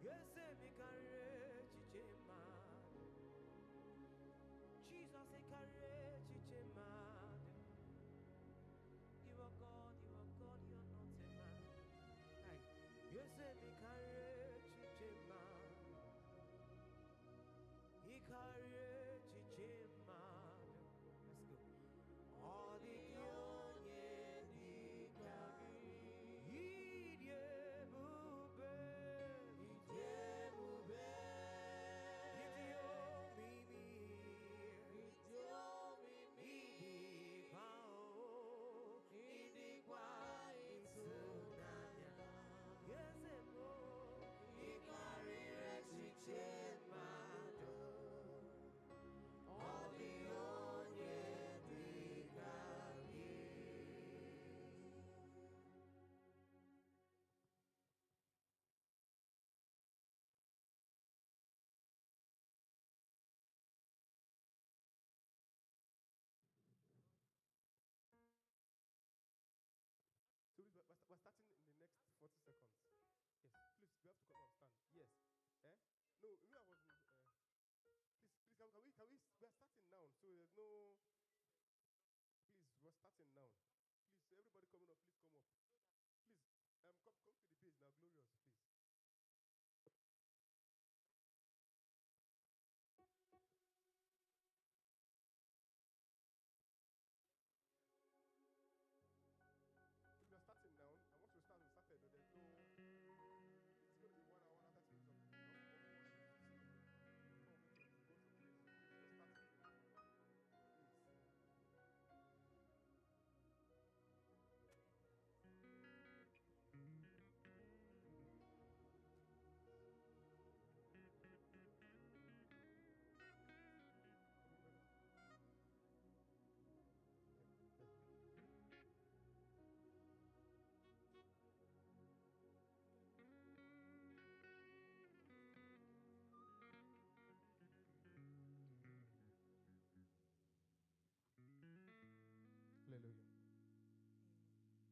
Yes, me courage, Jesus, courage, you are God, you are God, you are not a man. Yes, me courage, let's go. All the So we're starting in the next 40 seconds. Yes, please, we have to come on stand. Yes. Eh? No, me, I was. Please, we are starting now. So there's no. Please, we're starting now. Please, everybody coming up, please come up. Please, come to the page now, Glorious, please. We are starting now. I want to start. We started. There's no. It's going to be 1 hour and 30 minutes of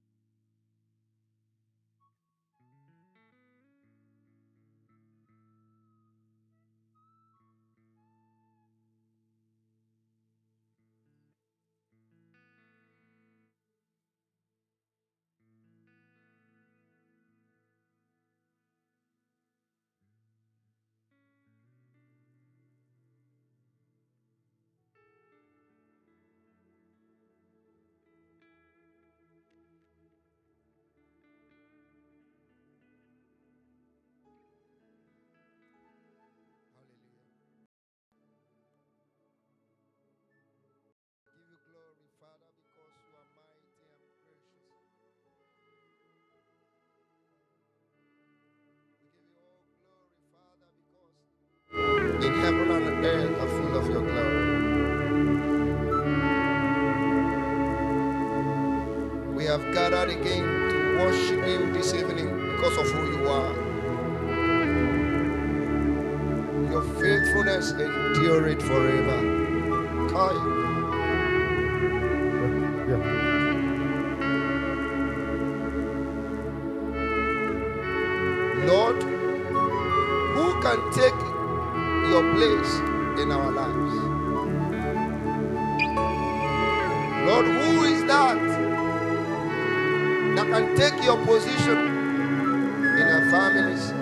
Hallelujah. Hallelujah. Give you glory, Father, because you are mighty and precious. We give you all glory, Father, because in heaven and earth are full of your glory. We have gathered again to worship you this evening because of who you are. Your faithfulness endureth forever. Kai. Lord, who can take your place in our lives? Lord, who is that can take your position in our families?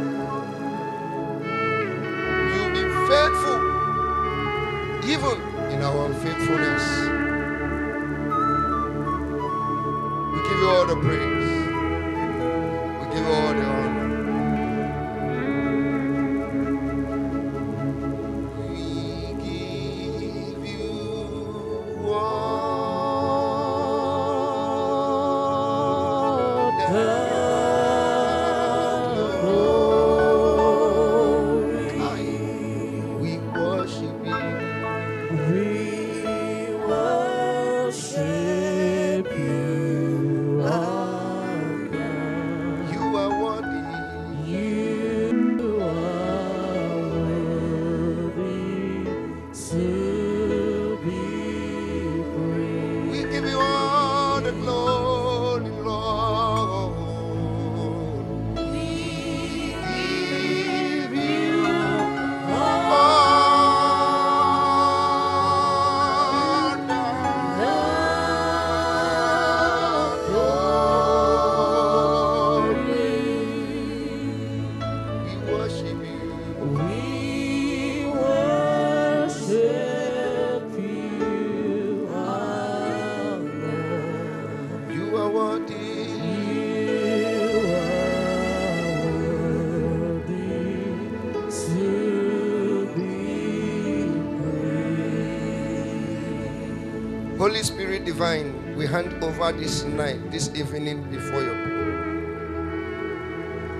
You've been faithful even in our unfaithfulness. We give you all the praise. We give you all the honor. Holy Spirit divine, we hand over this night, this evening before you.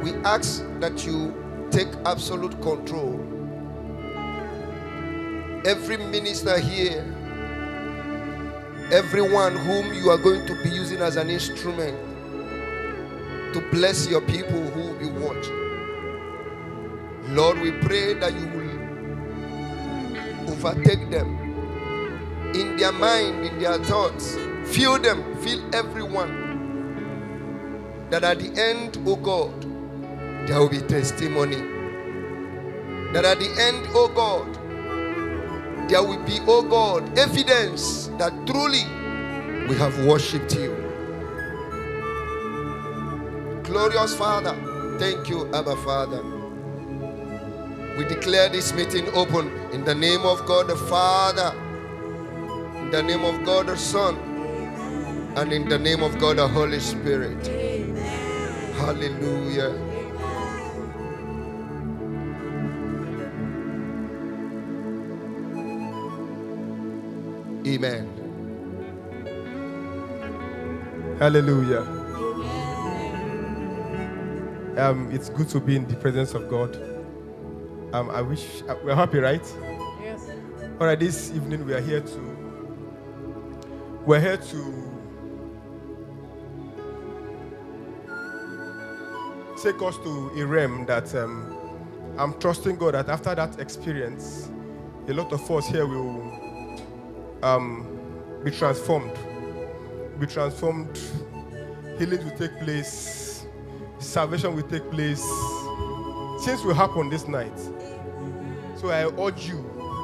We ask that you take absolute control. Every minister here, everyone whom you are going to be using as an instrument to bless your people who will be watching. Lord, we pray that you will overtake them in their mind, in their thoughts. Fill them, fill everyone. That at the end, oh God, there will be testimony. That at the end, oh God, there will be, oh God, evidence that truly we have worshipped you. Glorious Father, thank you, Abba Father. We declare this meeting open in the name of God the Father, in the name of God the Son, and in the name of God the Holy Spirit. Hallelujah. Amen. Hallelujah. It's good to be in the presence of God. I wish we're happy, right? Yes. All right, this evening we're here to take us to a realm that I'm trusting God that after that experience, a lot of us here will be transformed. Healing will take place. Salvation will take place. Things will happen this night. So I urge you,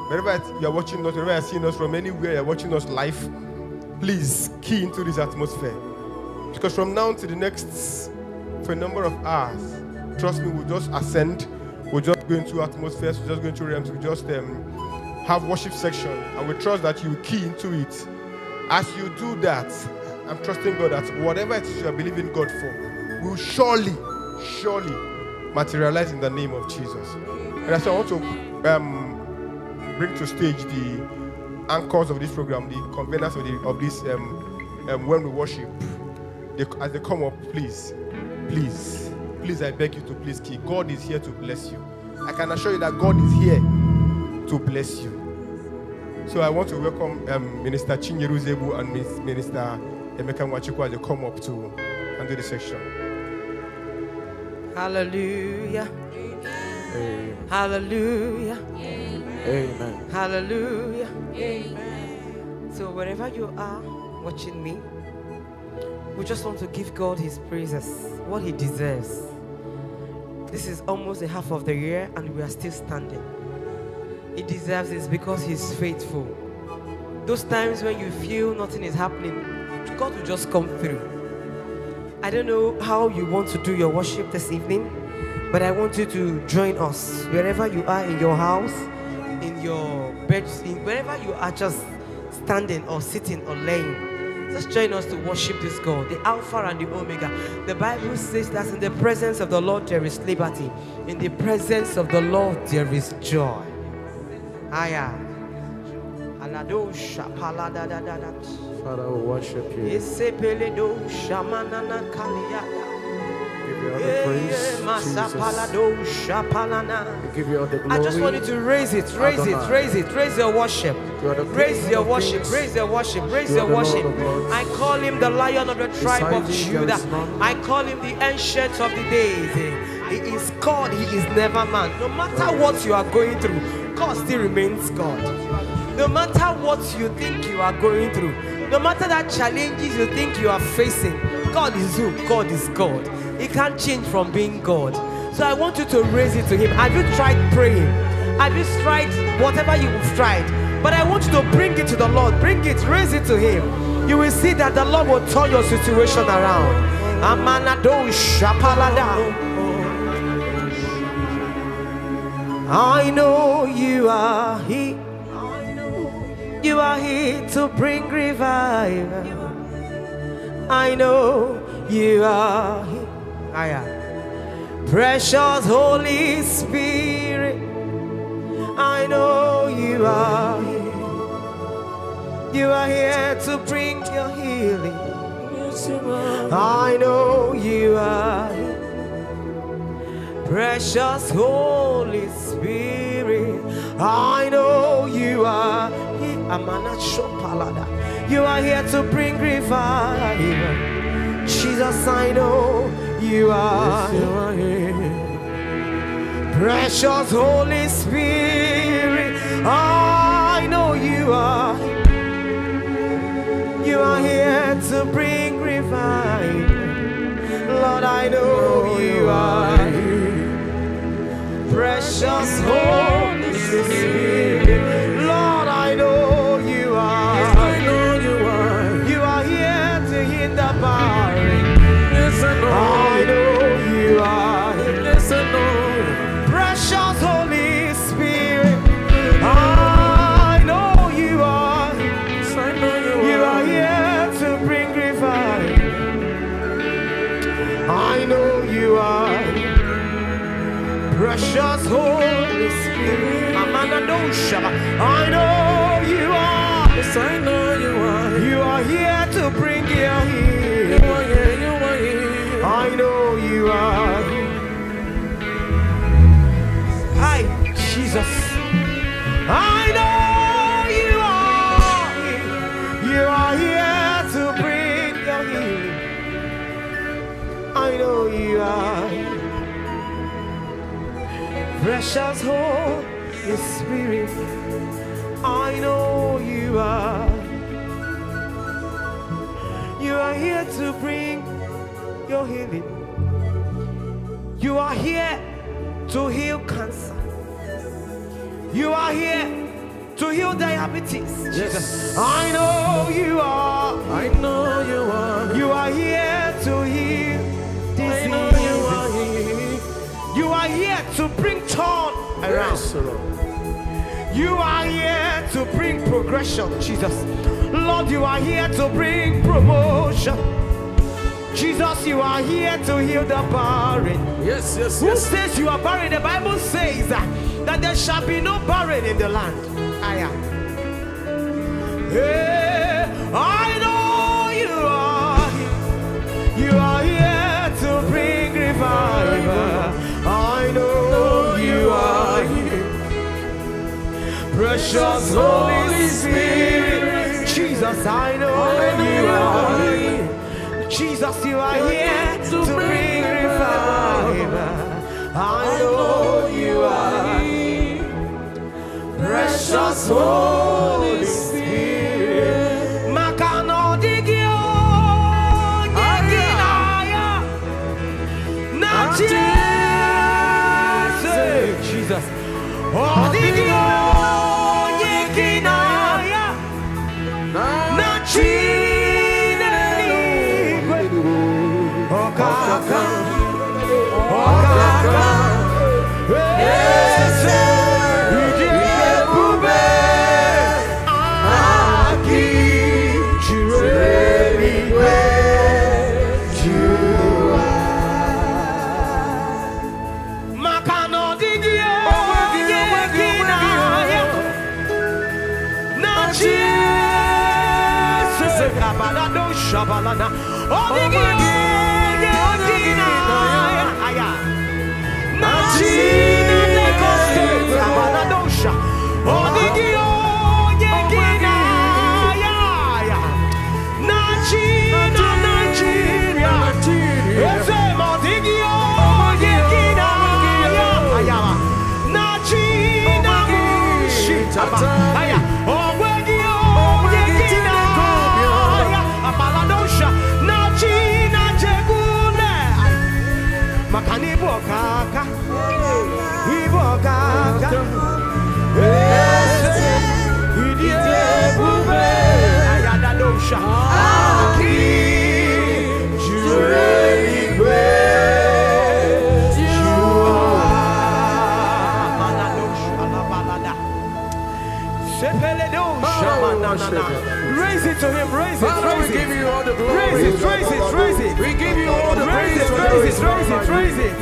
wherever you are watching us, wherever you are seeing us from anywhere, you are watching us live, please key into this atmosphere. Because from now to the next, for a number of hours, trust me, we'll just ascend. We'll just go into atmospheres. We'll just go into realms. We'll just have worship section. And we trust that you key into it. As you do that, I'm trusting God that whatever it is you are believing God for will surely materialize in the name of Jesus. And so I want to bring to stage the anchors of this program, the conveners of this when we worship. As they come up, please, I beg you to please key. God is here to bless you. I can assure you that God is here to bless you. So I want to welcome Minister Chinyeru Zebu and Minister Emeka Mwachukwu as they come up to handle the section. Hallelujah. Amen. Hallelujah. Amen. Hallelujah. Amen. So wherever you are watching me, we just want to give God his praises, what he deserves. This is almost a half of the year and we are still standing. He deserves it because he's faithful. Those times when you feel nothing is happening, God will just come through. I don't know how you want to do your worship this evening, but I want you to join us wherever you are, in your house, in your bed, wherever you are just standing or sitting or laying. Just join us to worship this God, the Alpha and the Omega. The Bible says that in the presence of the Lord there is liberty. In the presence of the Lord there is joy. Aya. Father, we worship you. Give you all the praise, Jesus. We give you all the glory. I just want you to raise it. Raise your worship. Raise your worship. Raise your worship. Raise your worship. I call him the Lion of the tribe of Judah. I call him the Ancient of the Days. He is God. He is never man. No matter what you are going through, God still remains God. No matter what you think you are going through, no matter the challenges you think you are facing, God is who? God is God. He can't change from being God. So I want you to raise it to him. Have you tried praying? Have you tried whatever you've tried? But I want you to bring it to the Lord. Bring it, raise it to him. You will see that the Lord will turn your situation around. Amanado Shapalada. I know you are here. You are here to bring revival. I know you are here. Precious Holy Spirit, I know you are here. You are here to bring your healing. Yes, you are. I know you are here. Precious Holy Spirit, I know you are here. You are here to bring revival. Jesus, I know you are Yes, you are here. Precious Holy Spirit, I know you are. You are here to bring revival. Lord, I know you are. Precious Holy Spirit, Lord, I know you are. I know you are. You are here to heal the barren. Yes, I know. I know you are. Yes, I know. Precious Holy Spirit, I know you are. Yes, I know you are. You are here to bring revival. I know you are. Precious Holy Spirit, Amanda Doshaba, I know you are. Yes, I know you are. You are here to bring your healing. You are here. You are here. I know you are. Hi, Jesus. I know you are. You are here to bring your healing. I know you are. Precious Holy Spirit, I know you are. You are here to bring your healing. You are here to heal cancer. You are here to heal diabetes. Yes. I know you are. I know you are. You are here to heal I know you are diseases. here. You are here to bring turn around. Yes, Lord. You are here to bring progression, Jesus. Lord, you are here to bring promotion. Jesus, you are here to heal the barren. Yes, yes, Who yes. says you are barren? The Bible says that there shall be no barren in the land. I am. Hey, I know you are. You are here to bring revival. I know you are here. Precious Holy Spirit, Jesus, I know you are here. Jesus, you are here to bring revival. I know you are here. Precious Holy Spirit, Makano digio, yeginaya, Jesus, oh digio, yeginaya, Shabalana, oh, Raise it to him, raise it, Father, raise we give it. you all the glory. Raise it, raise it, raise it. We give you all the Raise praise. it, raise it, raise it, raise it.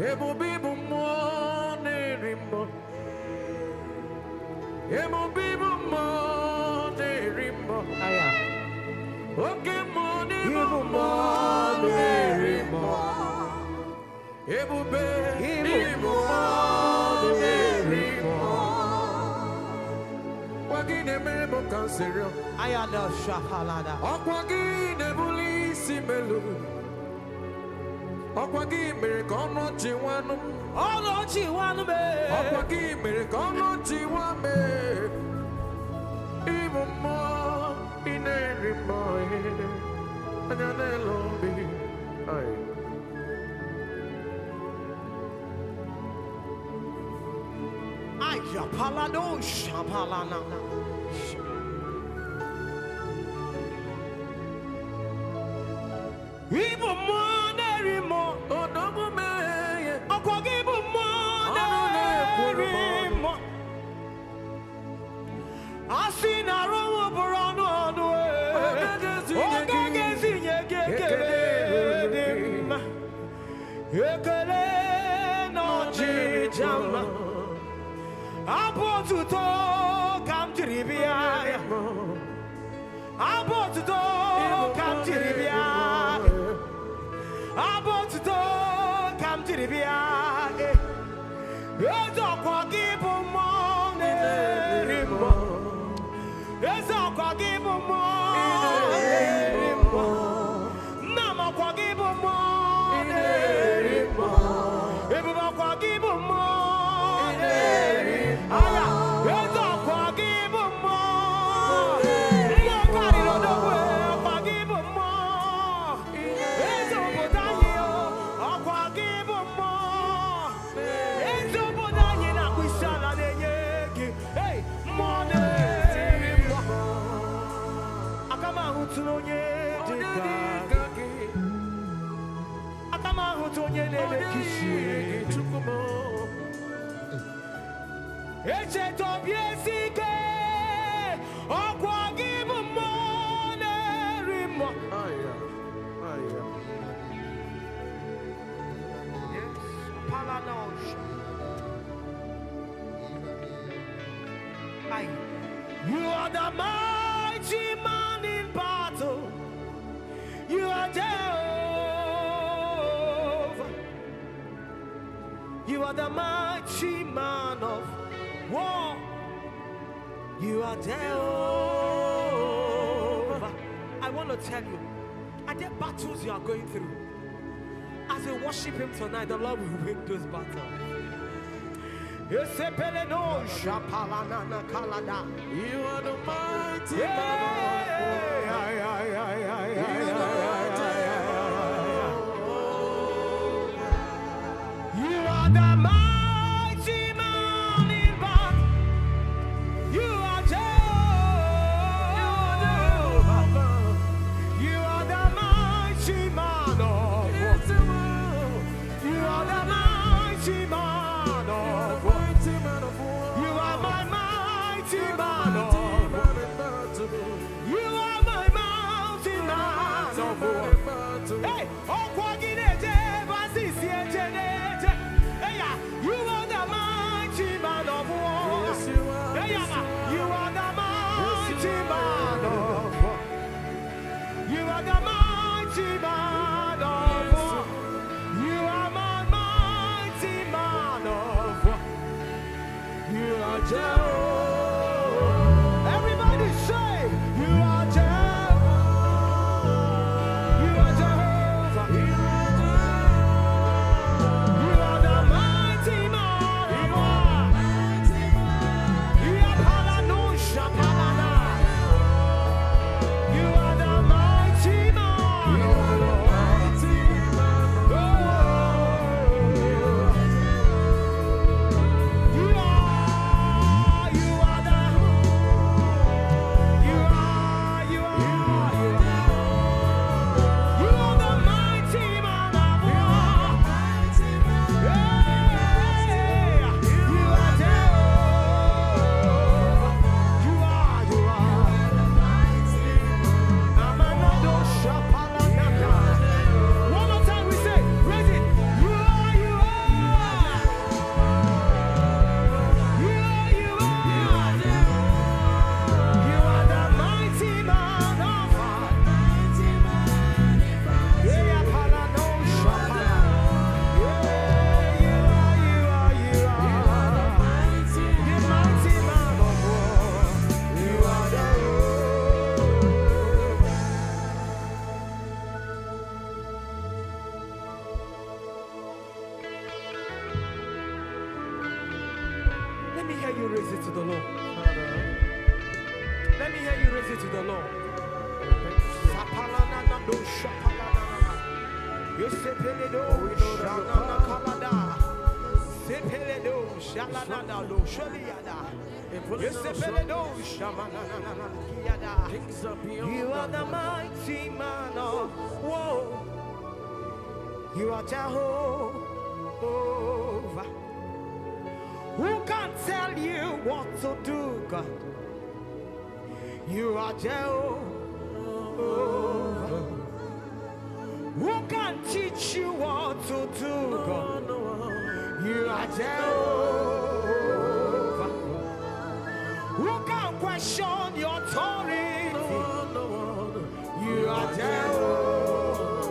Ebo bibu mo nerimo. Ebo bibu mo nerimo. Aya. Oke mo nerimo nerimo. Ebo bibu mo nerimo. Wagine memo kansero. Aya da shapalada. Okwagine bulisi melu. Okwagi mere kono chiwanu. Olo chiwanu me. Okwagi mere kono chiwame. Even more in every morning. And I love you. Aya palado shapalana. Even more nerimo. Oh, no, man. Okwagibu mo nerimo. Asina rowo burano onu e. Ogagezi nyegekele. Ekele no jijama. Abotuto kamtiribia. Abotuto kamtiribia. Abotuto kamtiribia. Ezo kwa gibu mo nerimo. Ezo kwa gibu mo nerimo. Nama kwa gibu mo nerimo. Ebuba kwa gibu mo nerimo. Aya, ezo kwa gibu mo nerimo. Mwakari rodogwe kwa gibu mo. Ezo bodanyo kwa gibu mo. Ezo bodanyo na kwisala nenyeki. Hey, mo nerimo. Akama hutunonye dika. Akama hutunonye nebekishi. Eche tobiesike. Okwa gibu mo nerimo. Yes, palanosh. Aye. You are the mighty man in battle. You are Jehovah. You are the mighty man of war. You are Jehovah. I want to tell you, are there battles you are going through? As you worship Him tonight, the Lord will win those battles. You are the mighty man You are the mighty man in battle. You are Jehovah. You are the mighty man of war. You are the mighty man of war. You are my mighty man of war. You are my mighty man of war. Hey, Okwagine Vasisi Ejenete. Hey, you are the mighty man of war. Hey, you are the mighty man of war. You are the mighty man of war. You are my mighty man of war. You are Jehovah. Everybody say, you are Jehovah. You are Jehovah. You are the mighty man of war. You are Palanusha Palana. You are the mighty man of war. You are you raise it to the Lord. Let me hear you raise it to the Lord. You are the mighty man of war. You are Jehovah. Who can tell you what to do, God? You are Jehovah. Who can teach you what to do, God? You are Jehovah. Who can question your authority? You are Jehovah.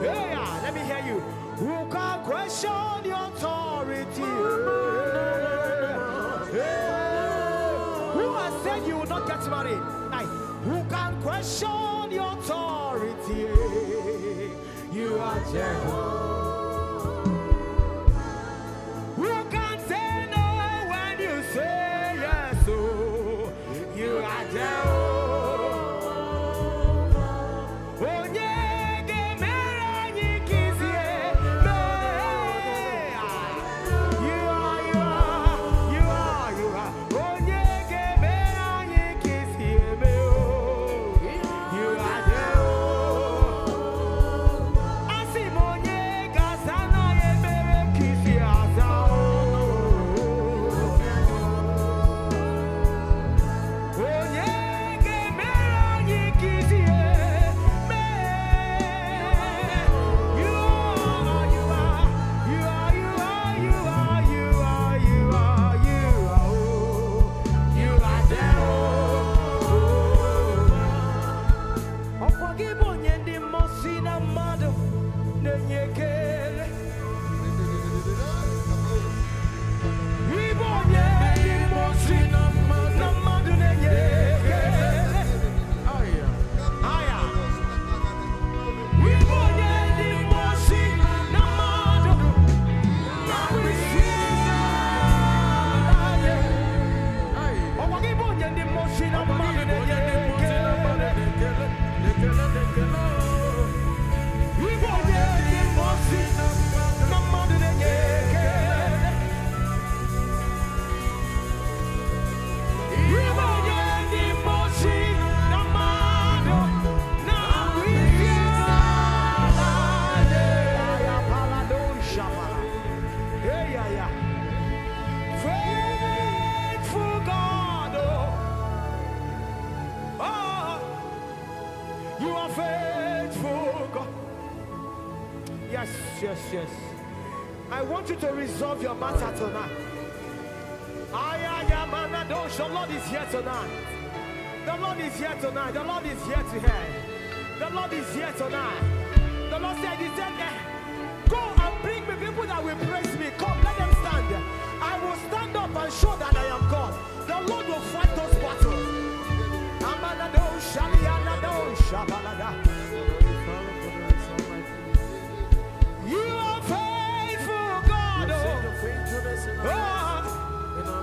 Yeah, let me hear you. Who can question your authority? Who has said you will not get married? Who can question your authority? You are Jehovah. Who can say no when you say yes? Oh, you are Jehovah. Yes. I want you to resolve your matter tonight. The Lord is here tonight. The Lord is here tonight. The Lord is here to help. The Lord is here tonight. The Lord said, He said, go and bring me people that will praise me. Come, let them stand. I will stand up and show that I am God. The Lord will fight those battles. You are faithful, God. Oh,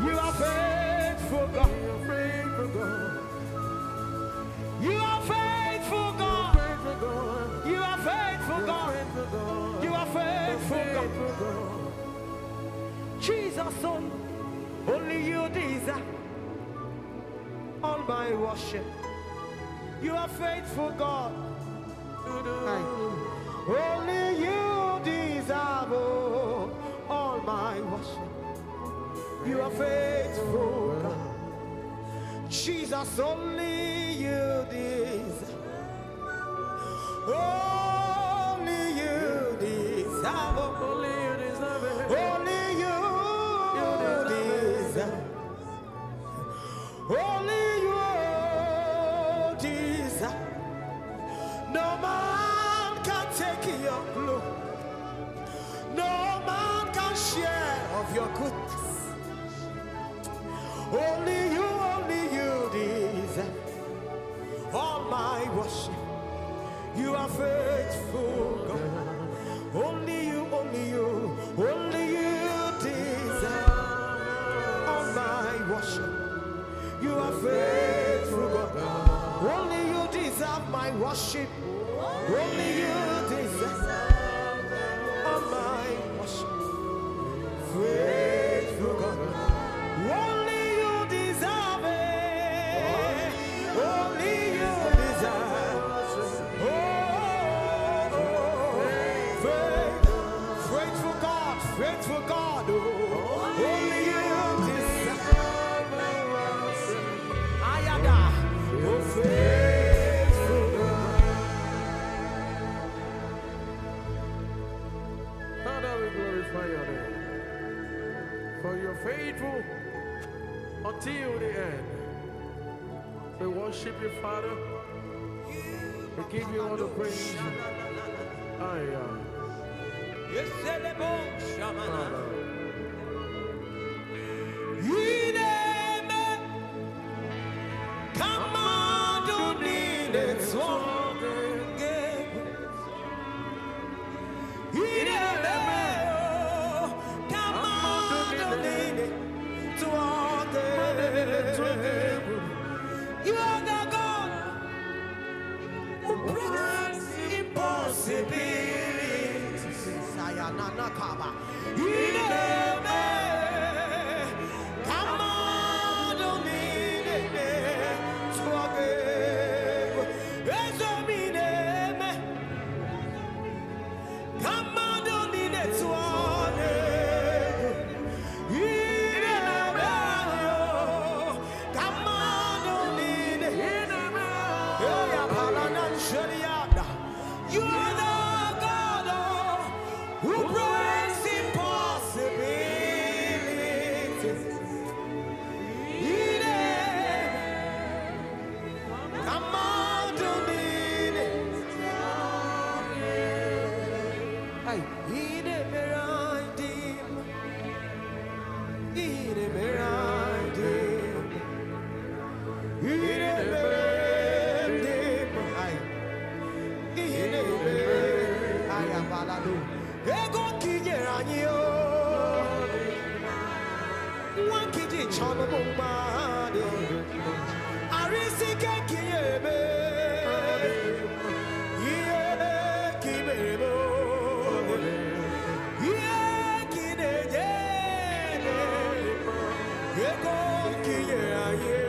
you are faithful, God. You are faithful, God. You are faithful, God. You are faithful, God. Jesus, Son, only you deserve all my worship. You are faithful, God. Only you deserve all my worship. You are faithful, God. Jesus, only you deserve. Only you deserve. Only you deserve. Only you deserve. Only you deserve. No man can take your glory. No man can share of your goodness. Only you deserve all my worship. You are faithful, God. Only you deserve all my Only you deserve all my worship. Faithful God. Only you deserve it. Only you deserve. Faithful God, faithful God. Only you deserve. Ayada. Oh, faithful God. Father, we glorify your name. For you're faithful until the end. We worship you, Father. We give you all the praise. Come on, don't need it. You are the God who brings impossibilities. Come on, don't need it. Come on, don't need it. You are the God who brings impossibilities. Come on, don't need it. Ego kijeranyo, wankiji chama mumade, arisike kiyebe, iye kibebo, iye kineje, ego kijeranyo.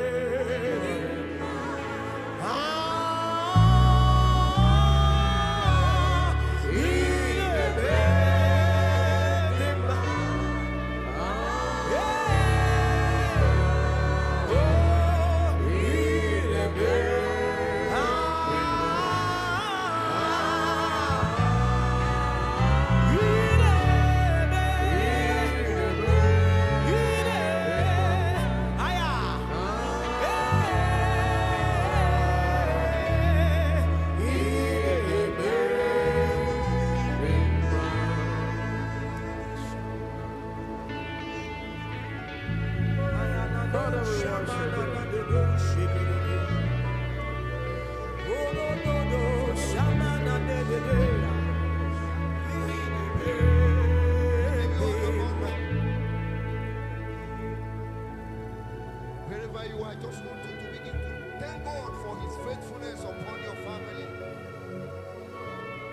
Wherever you are, I just want you to begin to thank God for his faithfulness upon your family.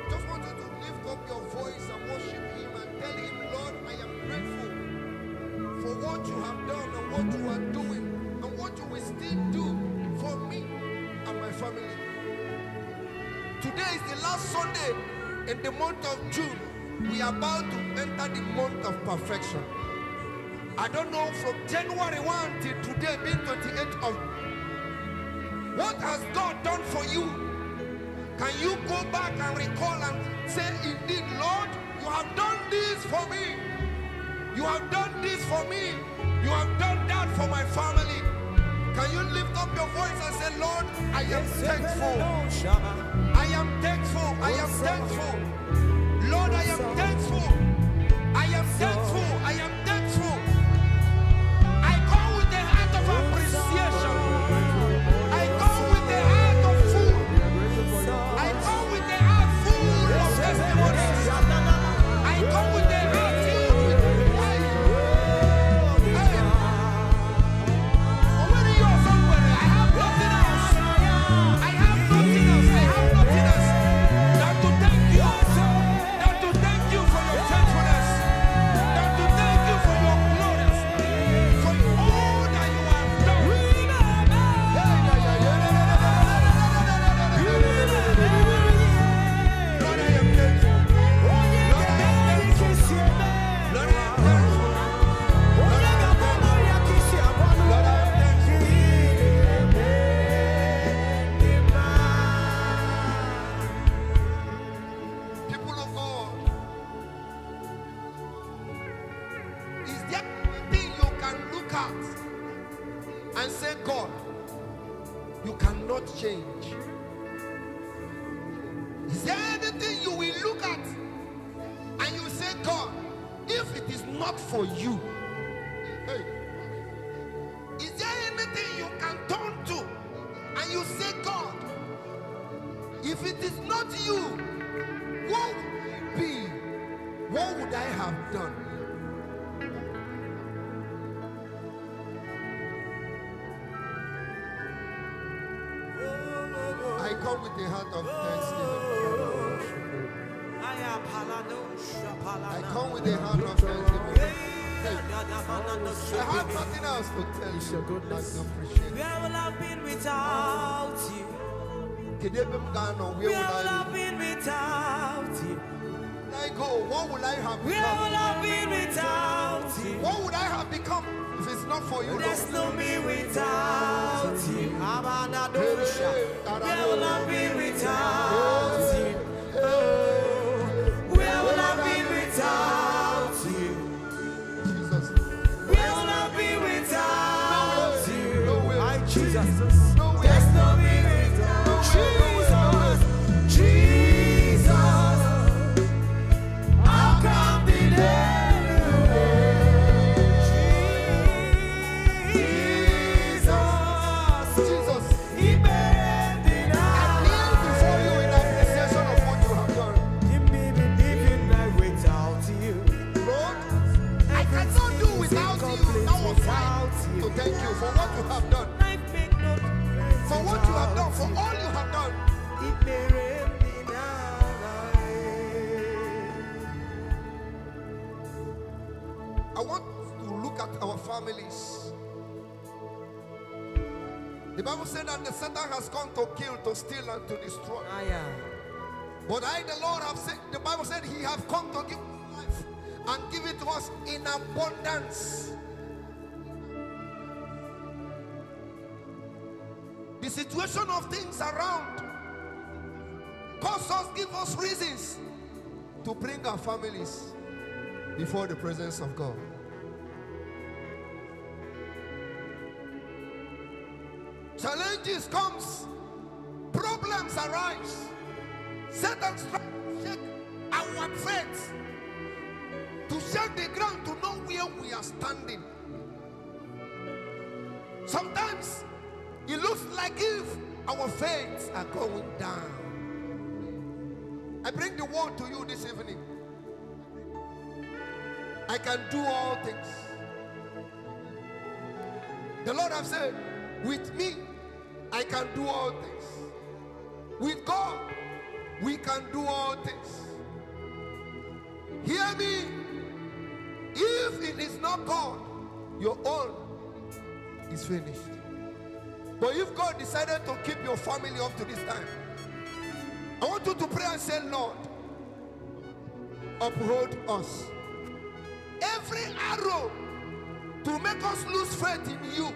Just want you to lift up your voice and worship him and tell him, Lord, I am grateful for what you have done and what you are doing and what you will still do for me and my family. Today is the last Sunday in the month of June. We are about to enter the month of perfection. I don't know, from January 1 till today being 28th of, what has God done for you? Can you go back and recall and say, indeed, Lord, you have done this for me. You have done this for me. You have done that for my family. Can you lift up your voice and say, Lord, I am thankful. I am thankful. I am thankful. Lord, I am thankful. I am thankful. I am thankful. I come with the heart of appreciation. I come with the heart of food. I come with the heart full of testimonies. I come with the heart filled with life. When you are somewhere, I have nothing else. I have nothing else. I have nothing else. not change? Is there anything you will look at and you say, God, if it is not for you, hey, is there anything you can turn to and you say, God, if it is not you, what would it be? What would I have done? I come with a heart of thanksgiving. I come with a heart of thanksgiving. Hey, I have nothing else to tell It's you. your goodness. I appreciate Where will I have been without you? it. Where Where will will I I have been without you? be? I go? What will I have Where become? will I have been without you? What would I have become if it's not for you, Lord? There's no me without you. Abanadosha. Where will I be without you? Oh, where will I be without you? Jesus. Where will I be without you? No way. My Jesus. No way. There's no me without Jesus. Jesus. How come be there? Jesus. He buried it I kneel before you in appreciation of what you have done. Lord, I cannot do without you. That was why to thank you for what you have done. For what you have done. For all you have done. I want to look at our families. The Bible said that the Satan has come to kill, to steal, and to destroy. But I, the Lord, have said, the Bible said he have come to give us life and give it to us in abundance. The situation of things around cause us, give us reasons to bring our families before the presence of God. Challenges comes, problems arise. Satan tries to shake our faith, to shake the ground, to know where we are standing. Sometimes it looks like if our faiths are going down. I bring the word to you this evening. I can do all things. The Lord has said, with me, I can do all things. With God, we can do all things. Hear me. If it is not God, your own is finished. But if God decided to keep your family up to this time, I want you to pray and say, Lord, uphold us. Every arrow to make us lose faith in you,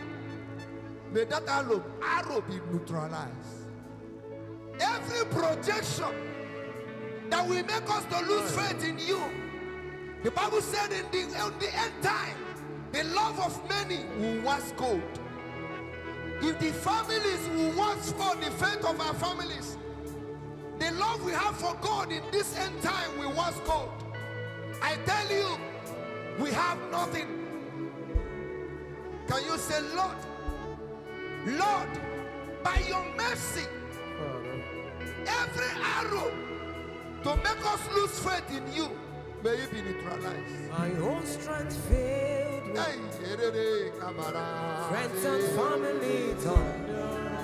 may that arrow be neutralized. Every projection that will make us to lose faith in you, the Bible said in the end time, the love of many will wax cold. If the families will wax for the faith of our families, the love we have for God in this end time will wax cold. I tell you, we have nothing. Can you say, Lord, Lord, by your mercy, every arrow to make us lose faith in you, may it be neutralized. My own strength failed me. Friends and family turned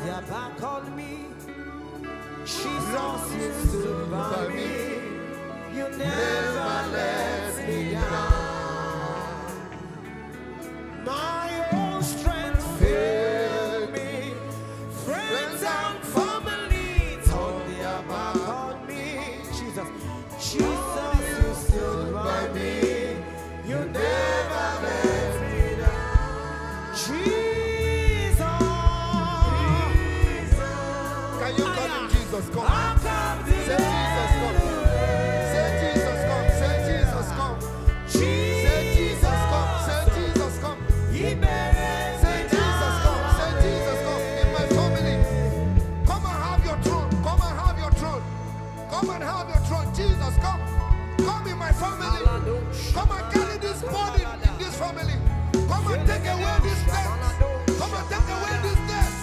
their back on me. Jesus, you stood by me. You never let me down. My own strength failed me. Friends and family turned their back on me. Jesus, you stood by me. You never let me down. Jesus. Can you call him Jesus? Come on. How come the Come and have your throne. Jesus, come. Come in my family. Come and carry this burden in this family. Come and take away this death. Come and take away this death.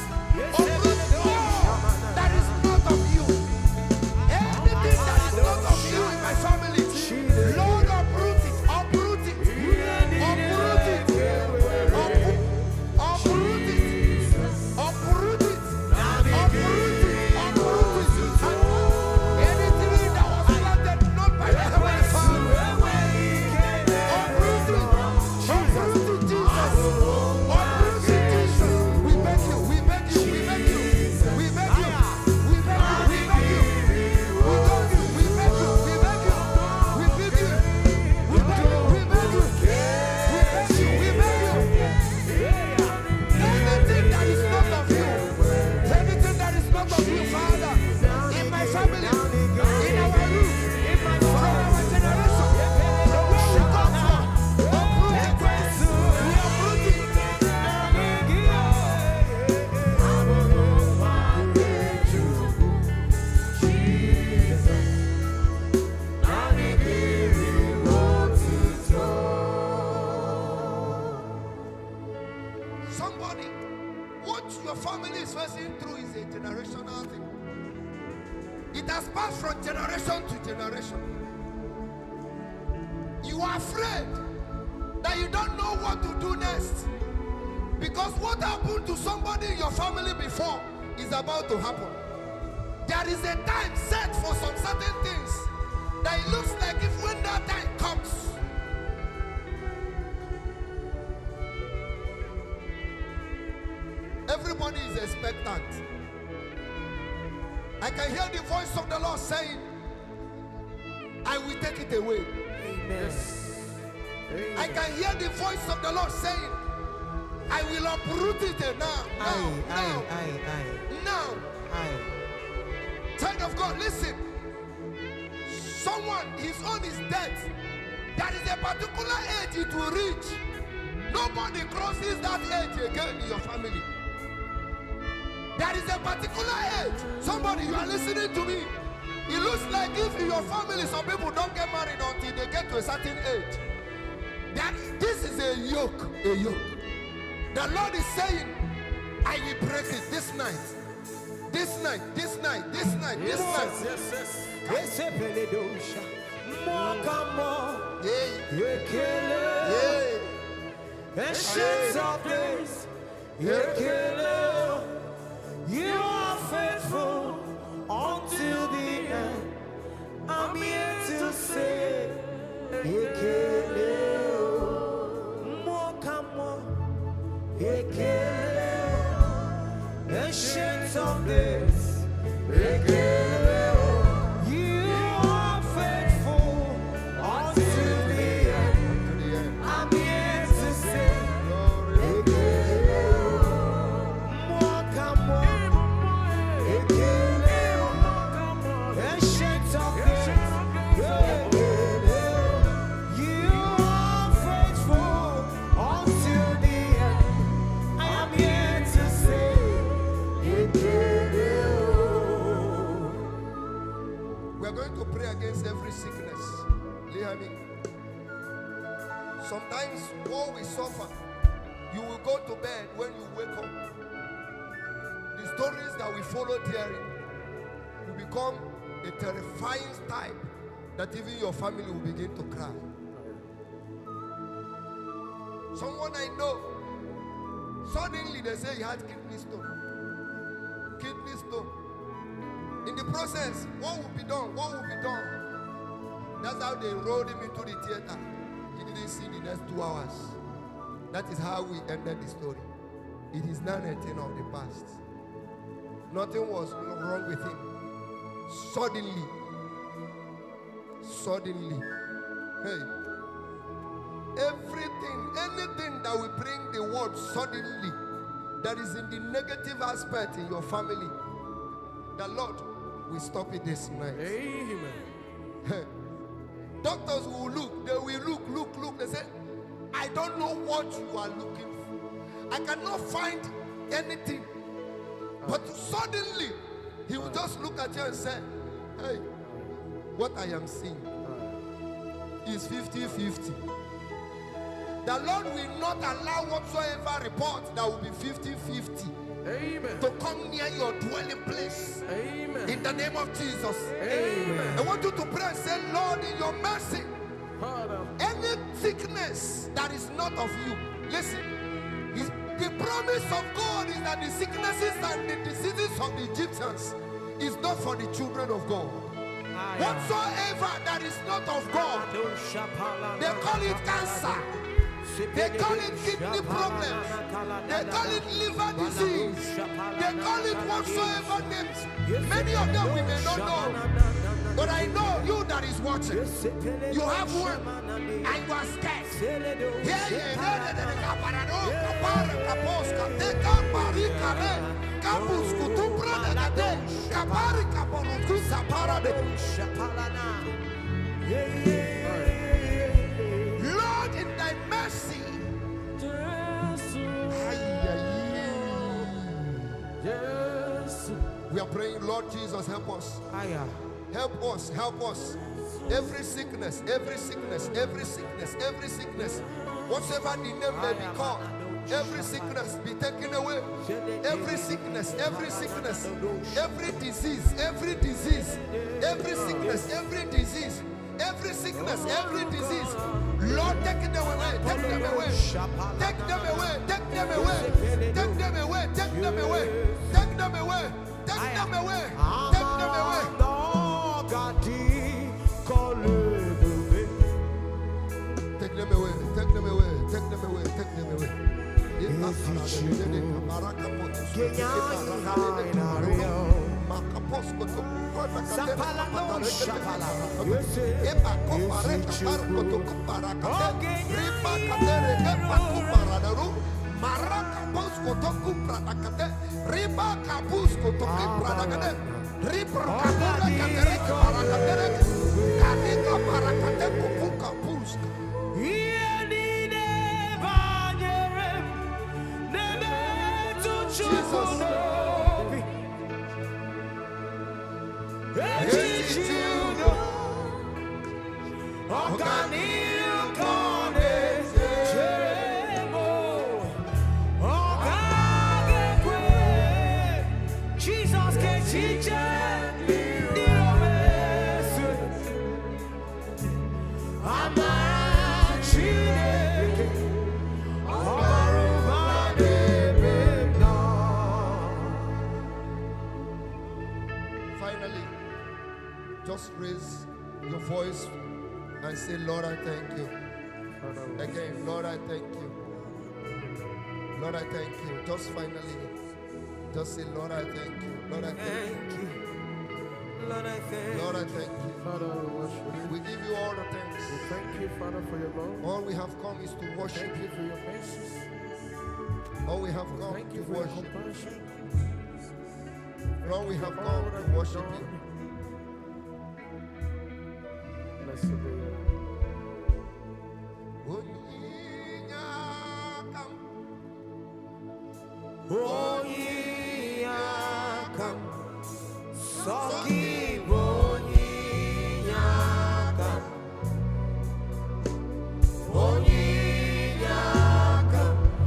Uproot all that is not of you. Anything that is not of you in my family, Lord, uproot it. Uproot it. Uproot it. Uproot it. Uproot it. Uproot it. Uproot it. Anything that was planted not by the Heavenly Father, uproot it. Uproot it, Jesus. Uproot it, Jesus. We beg you. We beg you. We beg you. We beg you. We beg you. We beg you. We beg you. We beg you. We beg you. We beg you. We beg you. We beg you. We beg you. Anything that is not of you, anything that is not of you, Father, in my family, in our roof, from our generation, from where we come from, uproot it. We uproot it. Somebody, what your family is facing through is a generational thing. It has passed from generation to generation. You are afraid that you don't know what to do next. Because what happened to somebody in your family before is about to happen. There is a time set for some certain things that it looks like if when that time comes, everybody is expectant. I can hear the voice of the Lord saying, I will take it away. Amen. I can hear the voice of the Lord saying, I will uproot it now. Now. Child of God, listen. Someone, his own is death. There is a particular age it will reach. Nobody crosses that age again in your family. There is a particular age. Somebody, you are listening to me. It looks like if in your family some people don't get married until they get to a certain age. This is a yoke. The Lord is saying, I will break it this night. This night. Yes. Ancients of days, you are faithful until the end. I'm here to say, Ancients of days, you are faithful until the end. I'm here to say, Ancients of days, you are faithful until the end. I am here to say, we are going to pray against every sickness. Hear me. Sometimes what we suffer, you will go to bed when you wake up. The stories that we followed hearing will become a terrifying type that even your family will begin to cry. Someone I know, suddenly they say he had kidney stone. Kidney stone. In the process, what will be done? What will be done? That's how they rolled him into the theater. He didn't see the next 2 hours. That is how we ended the story. It is now a thing of the past. Nothing was wrong with him. Suddenly, hey, anything that will bring the word suddenly, that is in the negative aspect in your family, the Lord will stop it this night. Amen. Doctors will look, they will look. They say, I don't know what you are looking for. I cannot find anything. But suddenly, he will just look at you and say, hey, what I am seeing is 50-50. The Lord will not allow whatsoever report that will be 50-50 Amen. to come near your dwelling place. Amen. In the name of Jesus. Amen. I want you to pray and say, Lord, in your mercy, Father. any sickness that is not of you, listen, the promise of God is that the sicknesses and the diseases of the Egyptians is not for the children of God. Whatsoever that is not of God, they call it cancer, they call it kidney problems, they call it liver disease, they call it whatsoever names. Many of them we may not know, but I know you that is watching, you have one and you are scared. Lord, in thy mercy, Yes. we are praying, Lord Jesus, help us. Help us, help us. Every sickness, every sickness, every sickness, every sickness, whatsoever the name may be called, every sickness be taken away. Every sickness, every sickness, every disease, every disease, every sickness, every disease, every sickness, every disease. Lord, take them away, take them away, take them away, take them away, take them away, take them away, take them away, take them away, take them away. Take them away, take them away, take them away, take them away. Finally, just raise your voice and say, Lord, I thank you. Again, Lord, I thank you. Lord, I thank you. Just finally, just say, Lord, I thank you. Lord, I thank you. Lord, I thank Lord, I thank you. Father, we worship you. We give you all the thanks. We thank you, Father, for your love. All we have come is to worship Thank you you. for your mercies. All we have come Thank to you for your worship you. compassion. All we have All come that to you've worship done. you. Blessed be your name.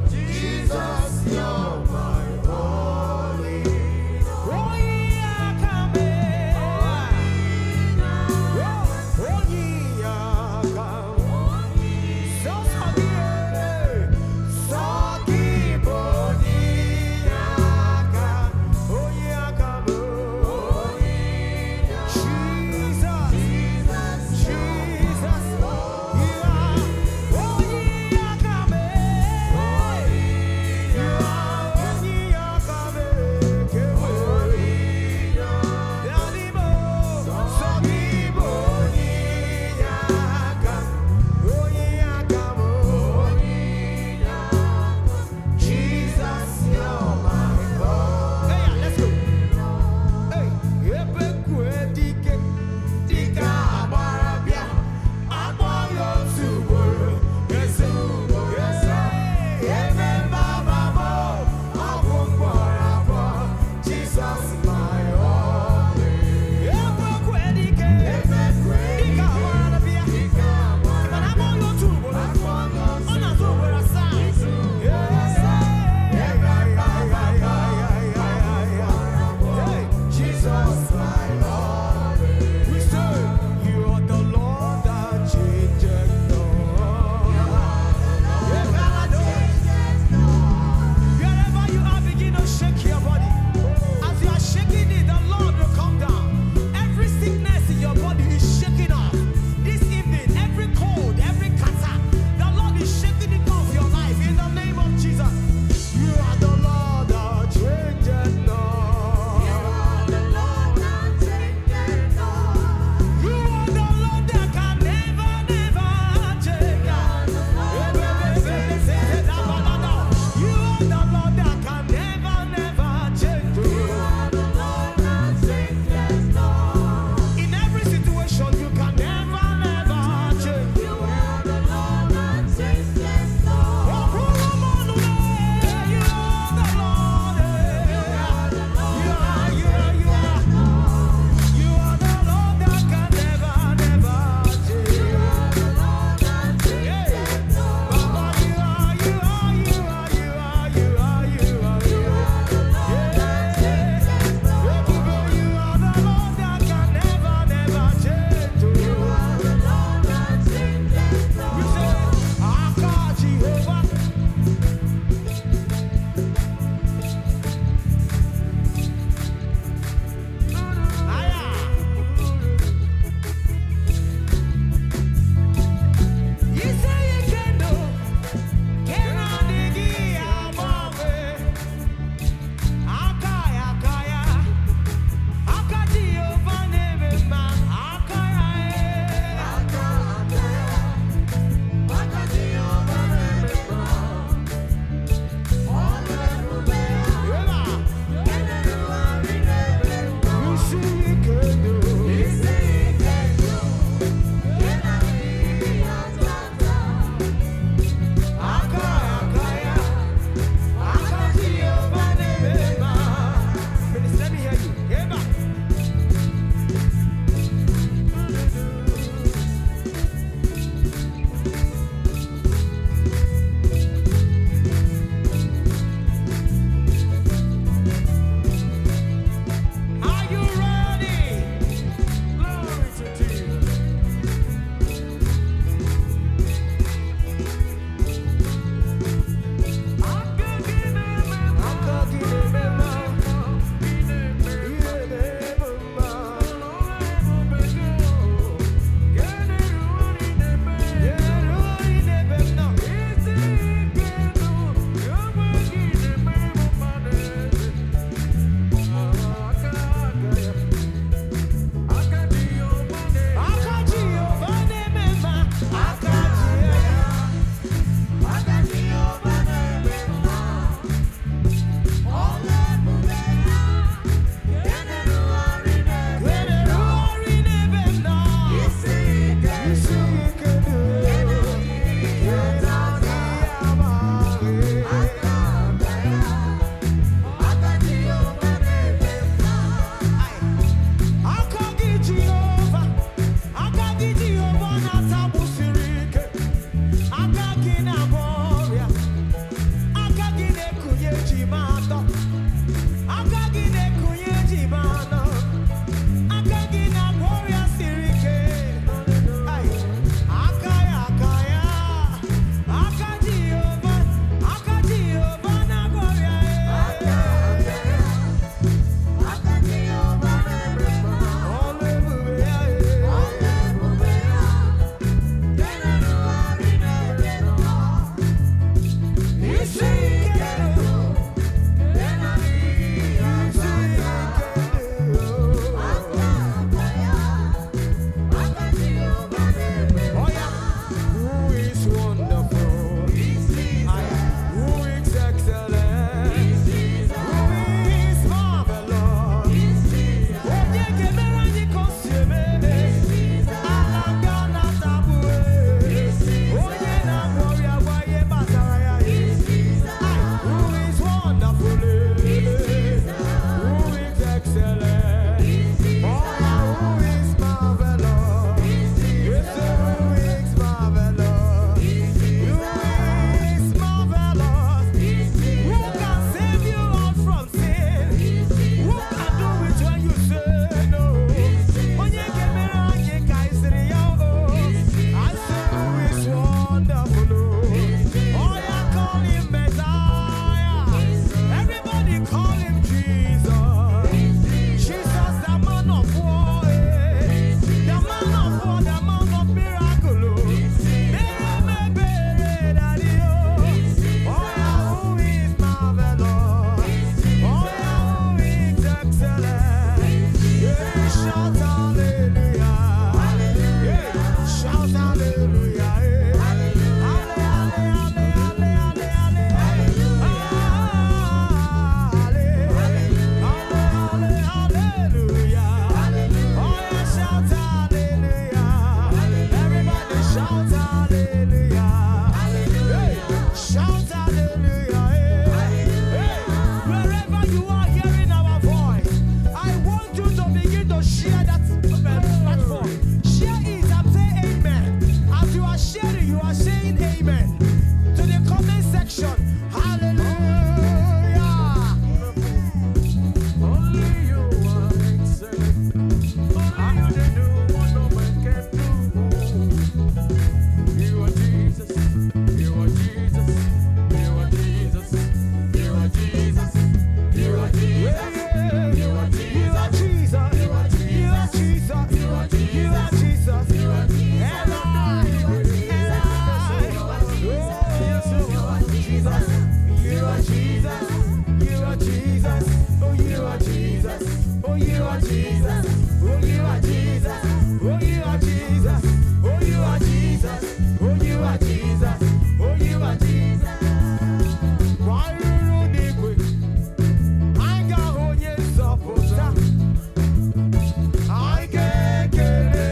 Jesus, you're my holy. Oh, yeah. Oh, you are Jesus. Oh, you are Jesus. Oh, you are Jesus. Oh, you are Jesus. Why you need me? I got on your support. I can't get it.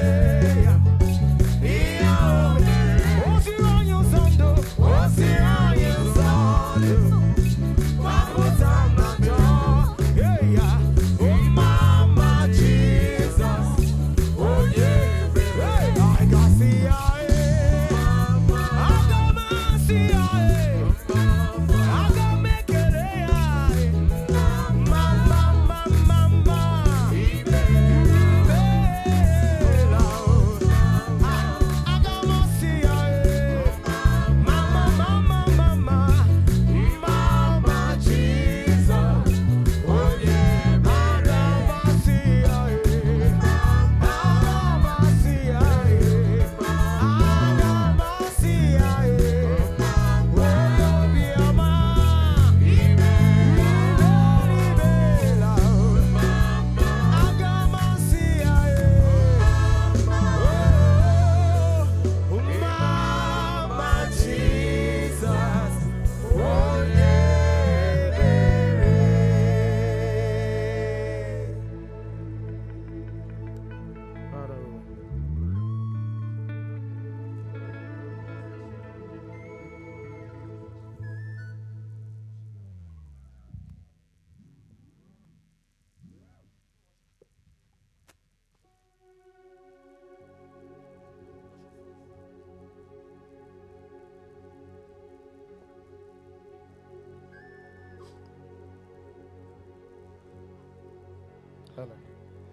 Hello,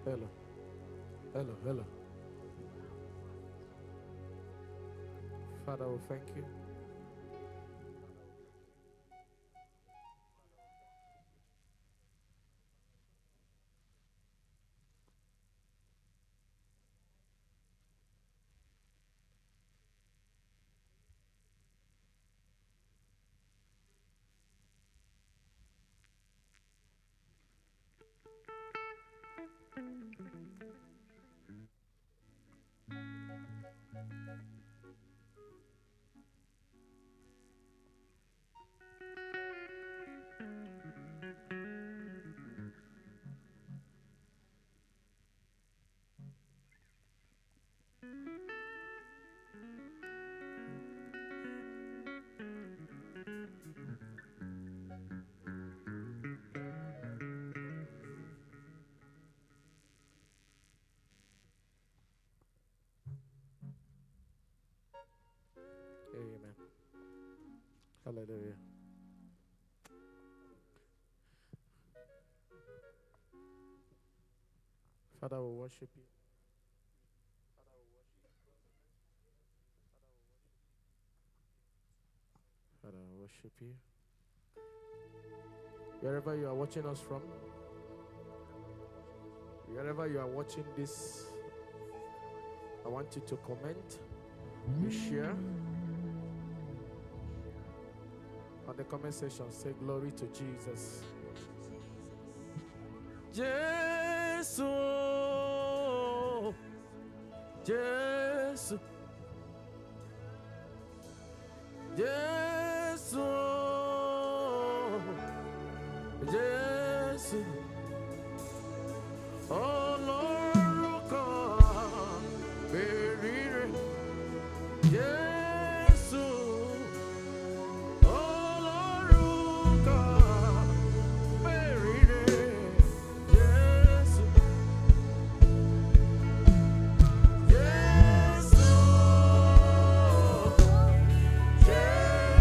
hello, hello, hello. Father, we thank you. Amen. Hallelujah. Father, we worship you. Father, we worship you. Wherever you are watching us from, wherever you are watching this, I want you to comment, you share. On the comment section, say glory to Jesus. Jesus, Jesus, Jesus, Jesus. Oh Lord, God, very Jesus. Oh Lord, God, very Jesus. Jesus, Jesus.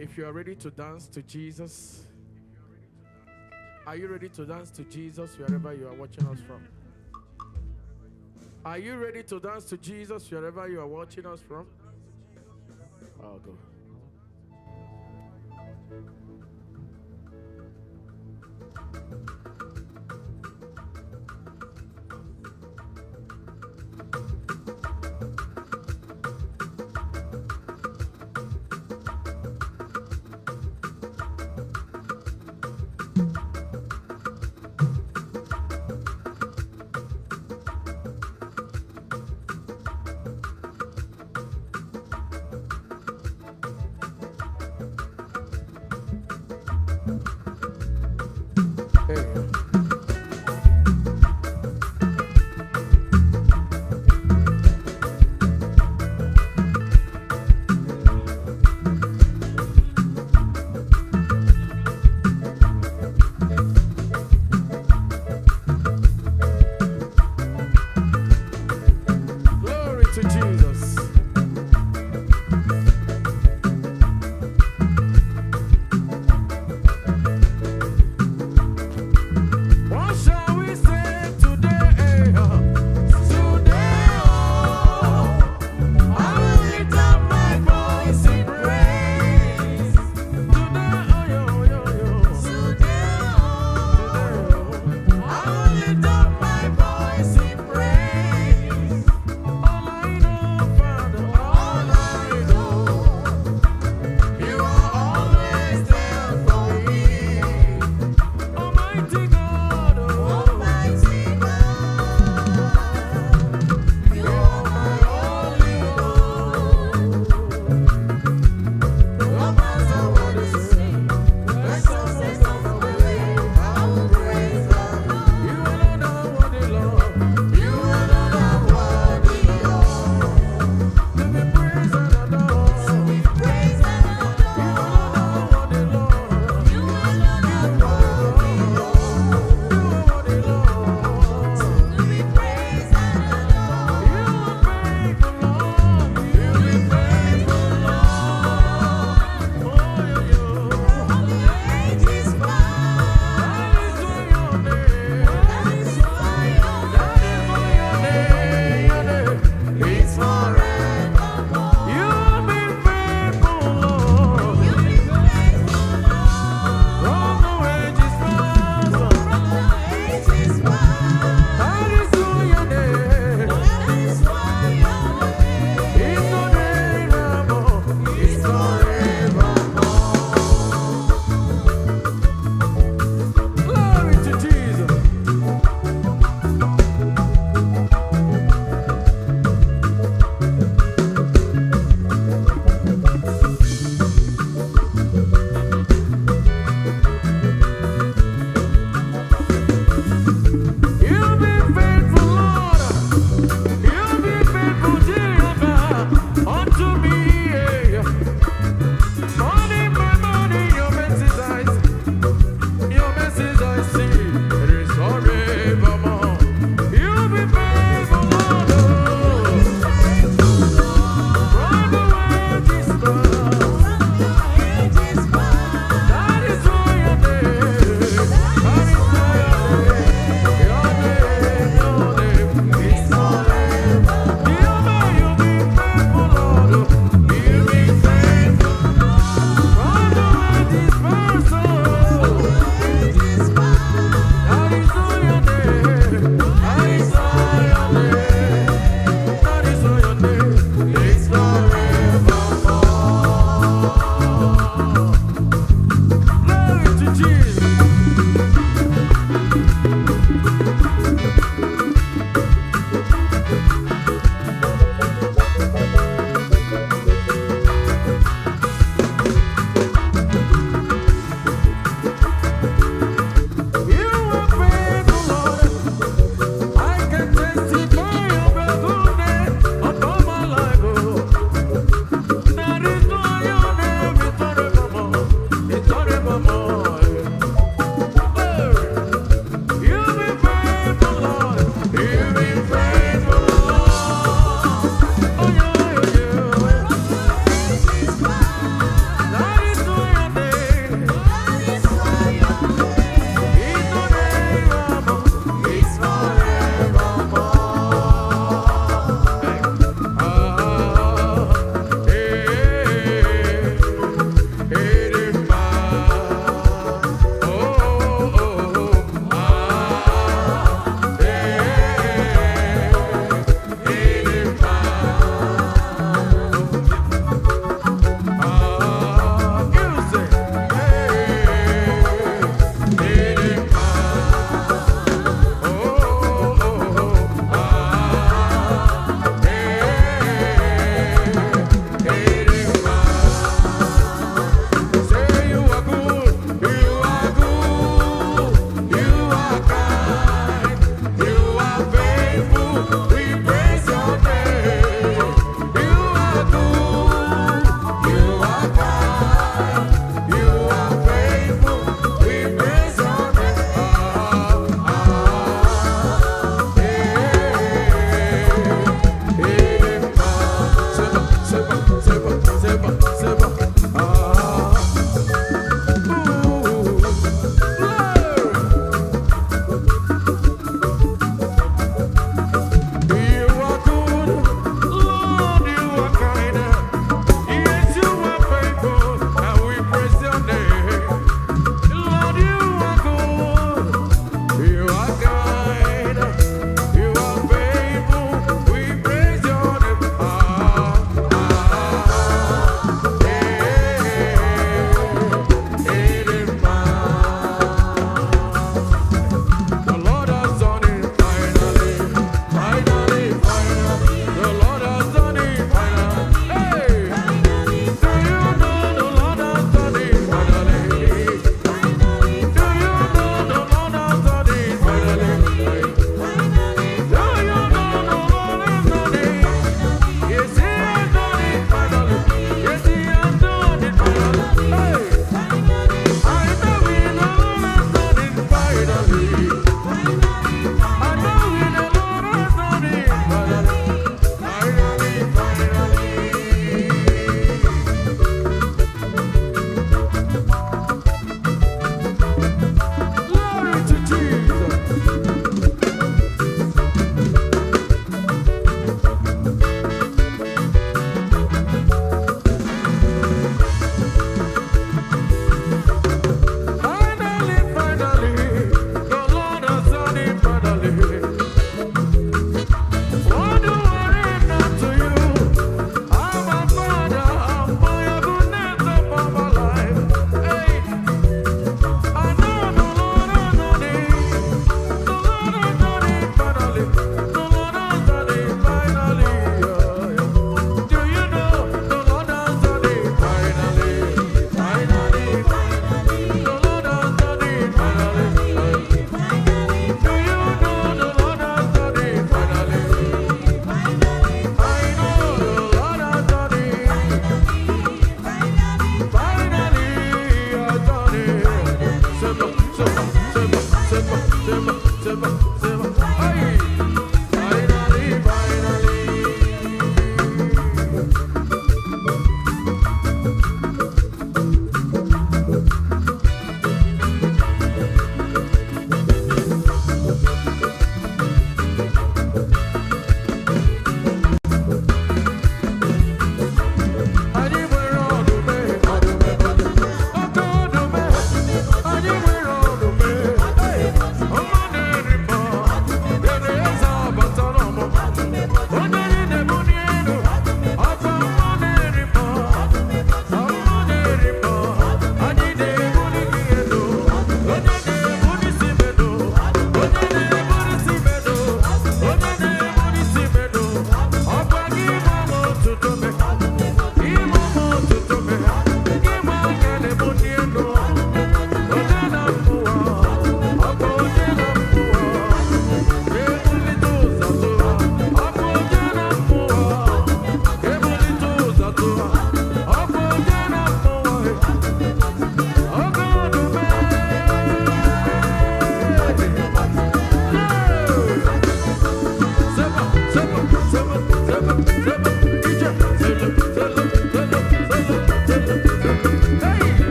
If you are ready to dance to Jesus, are you ready to dance to Jesus wherever you are watching us from? Are you ready to dance to Jesus wherever you are watching us from? Oh, go.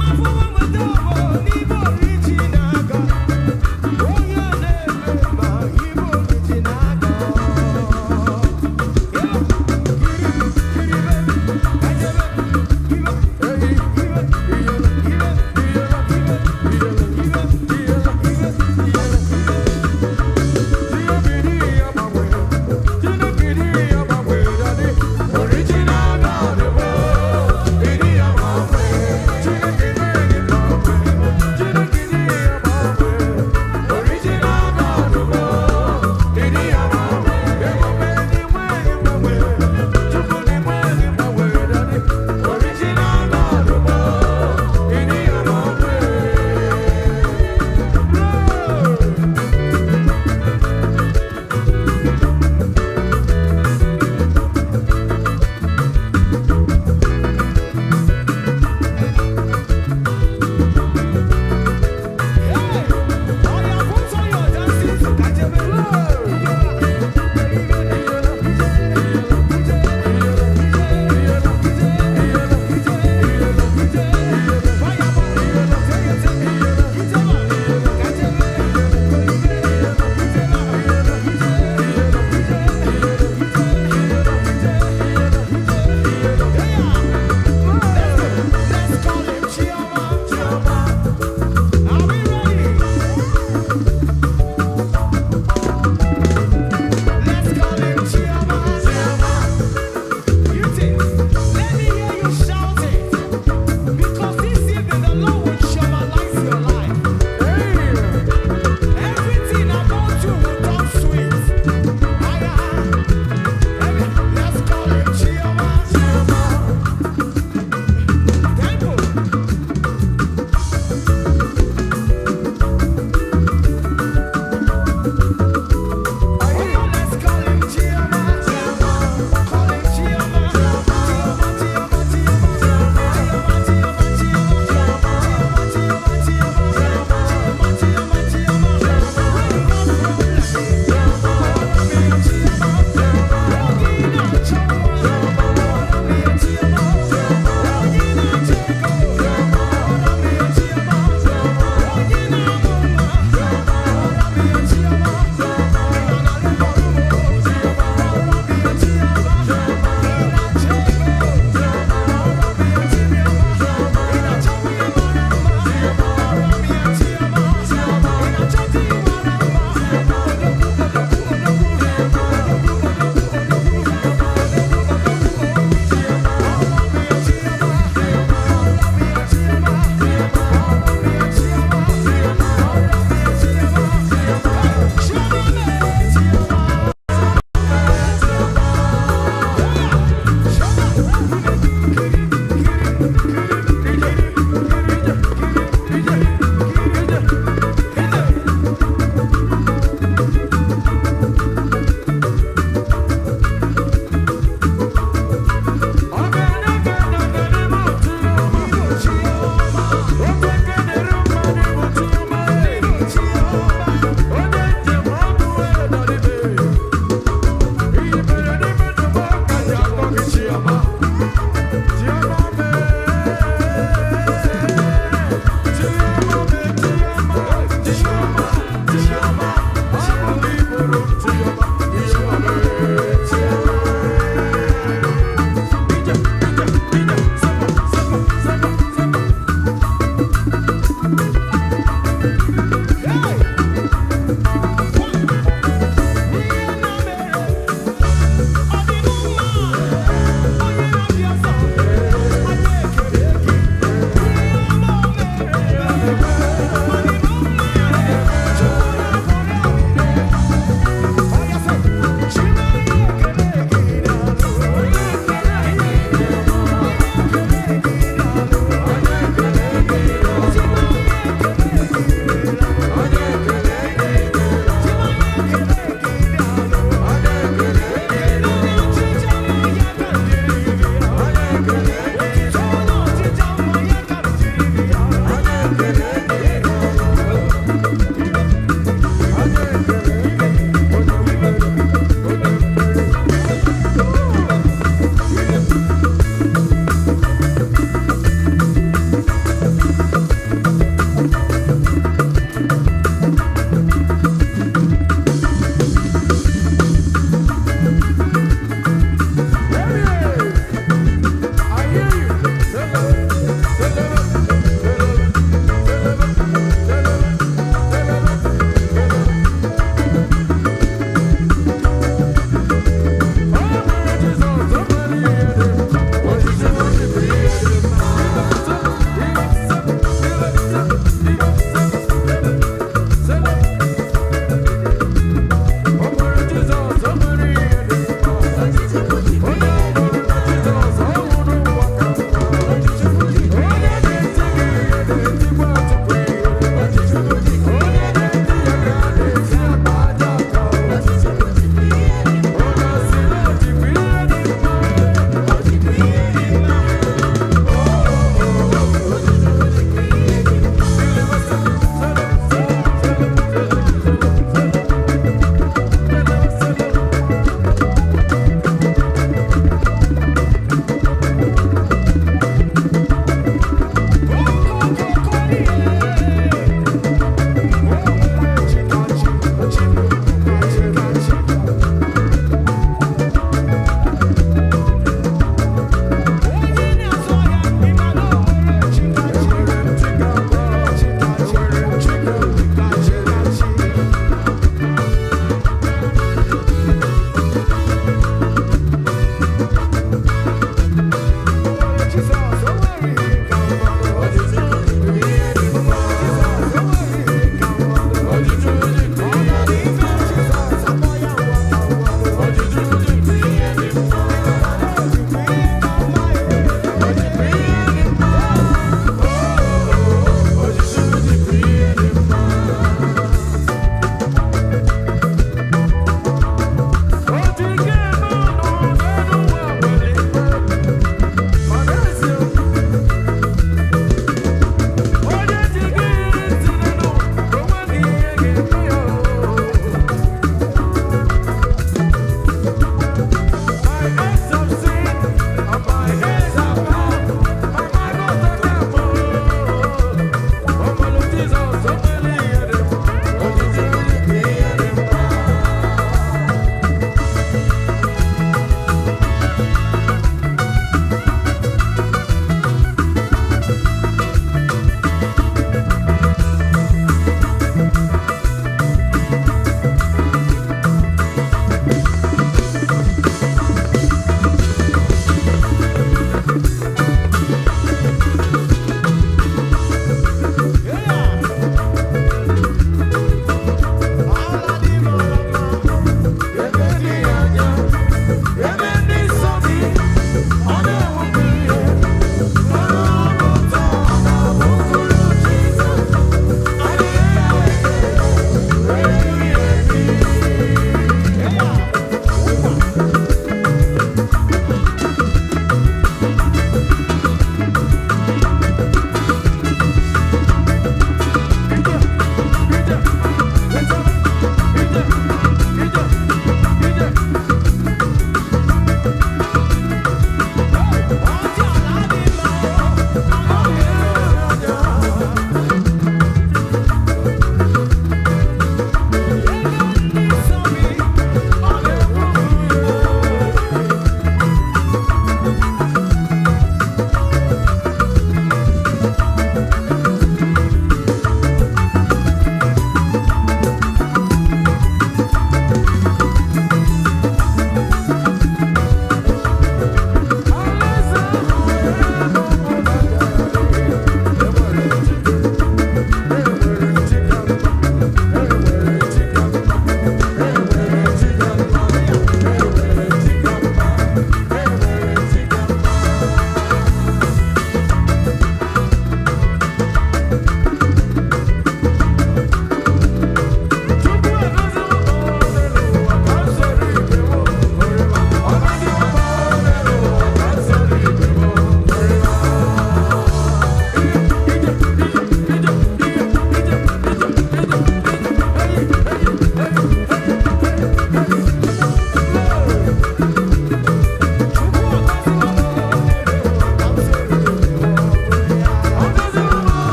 Original God,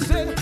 say,